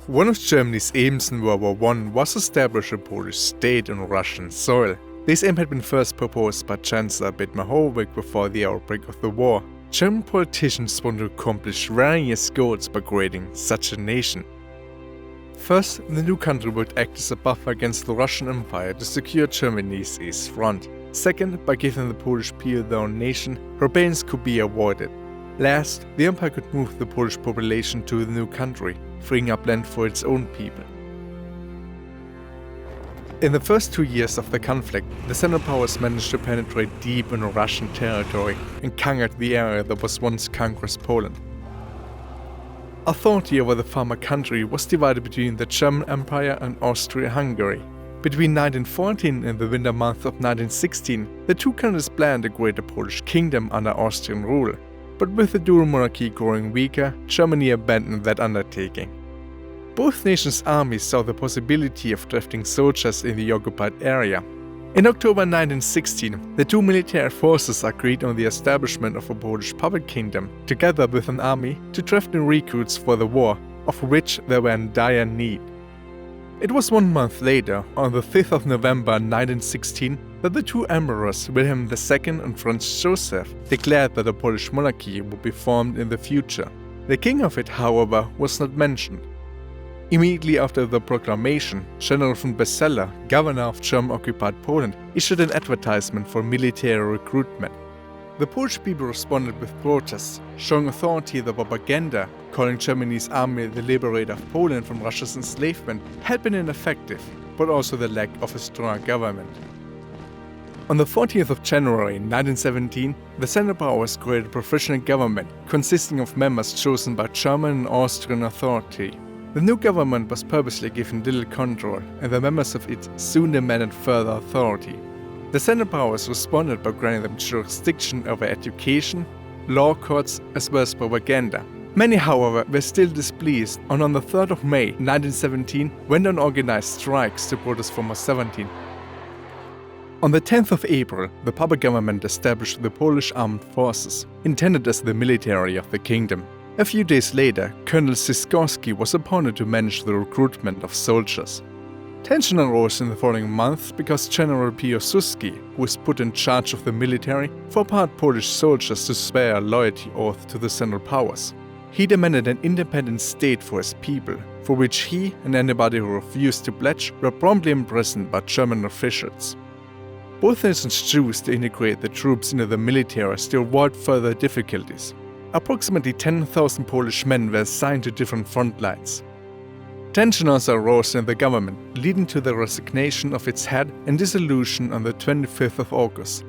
One of Germany's aims in World War I was to establish a Polish state on Russian soil. This aim had been first proposed by Chancellor Dietmar Howick before the outbreak of the war. German politicians wanted to accomplish various goals by creating such a nation. First, the new country would act as a buffer against the Russian Empire to secure Germany's east front. Second, by giving the Polish people their own nation, rebellions could be avoided. Last, the empire could move the Polish population to the new country, freeing up land for its own people. In the first 2 years of the conflict, the Central Powers managed to penetrate deep into Russian territory and conquered the area that was once conqueror's Poland. Authority over the former country was divided between the German Empire and Austria-Hungary. Between 1914 and the winter months of 1916, the two countries planned to create a Polish kingdom under Austrian rule. But with the dual monarchy growing weaker, Germany abandoned that undertaking. Both nations' armies saw the possibility of drafting soldiers in the occupied area. In October 1916, the two military forces agreed on the establishment of a Polish puppet kingdom, together with an army, to draft new recruits for the war, of which they were in dire need. It was 1 month later, on the 5th of November 1916, that the two emperors, Wilhelm II and Franz Joseph, declared that a Polish monarchy would be formed in the future. The king of it, however, was not mentioned. Immediately after the proclamation, General von Beseler, governor of German-occupied Poland, issued an advertisement for military recruitment. The Polish people responded with protests, showing authority that propaganda, calling Germany's army the liberator of Poland from Russia's enslavement, had been ineffective, but also the lack of a strong government. On the 14th of January 1917, the Central Powers created a provisional government consisting of members chosen by German and Austrian authority. The new government was purposely given little control, and the members of it soon demanded further authority. The Central Powers responded by granting them jurisdiction over education, law courts, as well as propaganda. Many, however, were still displeased, and on the 3rd of May 1917 went on organized strikes to protest for May 17. On the 10th of April, the puppet government established the Polish Armed Forces, intended as the military of the kingdom. A few days later, Colonel Sikorski was appointed to manage the recruitment of soldiers. Tension arose in the following month because General Piłsudski, who was put in charge of the military, forbade Polish soldiers to swear a loyalty oath to the Central Powers. He demanded an independent state for his people, for which he and anybody who refused to pledge were promptly imprisoned by German officials. Both nations chose to integrate the troops into the military to avoid further difficulties. Approximately 10,000 Polish men were assigned to different front lines. Tension also arose in the government, leading to the resignation of its head and dissolution on the 25th of August.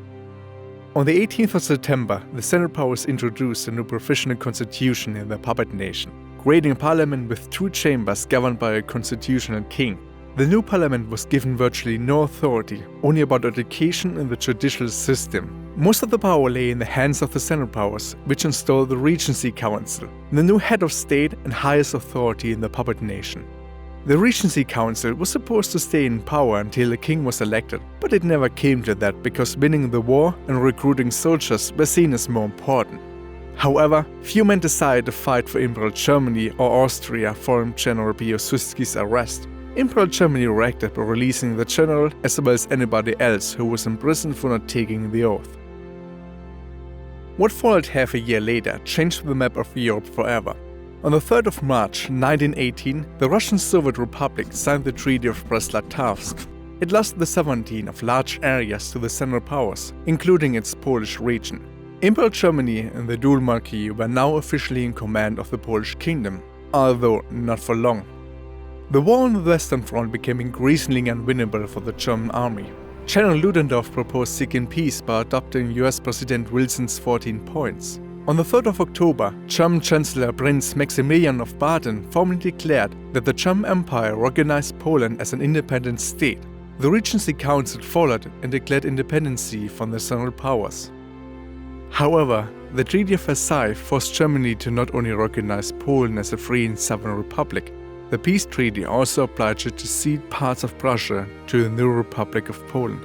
On the 18th of September, the Central Powers introduced a new provisional constitution in the puppet nation, creating a parliament with two chambers governed by a constitutional king. The new parliament was given virtually no authority, only about education and the judicial system. Most of the power lay in the hands of the Central Powers, which installed the Regency Council, the new head of state and highest authority in the puppet nation. The Regency Council was supposed to stay in power until the king was elected, but it never came to that because winning the war and recruiting soldiers were seen as more important. However, few men decided to fight for Imperial Germany or Austria following General Piłsudski's arrest. Imperial Germany reacted by releasing the general as well as anybody else who was in prison for not taking the oath. What followed half a year later changed the map of Europe forever. On the 3rd of March 1918, the Russian Soviet Republic signed the Treaty of Brest-Litovsk. It lost the sovereignty of large areas to the Central Powers, including its Polish region. Imperial Germany and the dual monarchy were now officially in command of the Polish kingdom, although not for long. The war on the Western Front became increasingly unwinnable for the German army. General Ludendorff proposed seeking peace by adopting US President Wilson's 14 points. On the 3rd of October, German Chancellor Prince Maximilian of Baden formally declared that the German Empire recognized Poland as an independent state. The Regency Council followed and declared independency from the Central Powers. However, the Treaty of Versailles forced Germany to not only recognize Poland as a free and sovereign republic, the peace treaty also obliged it to cede parts of Prussia to the new Republic of Poland.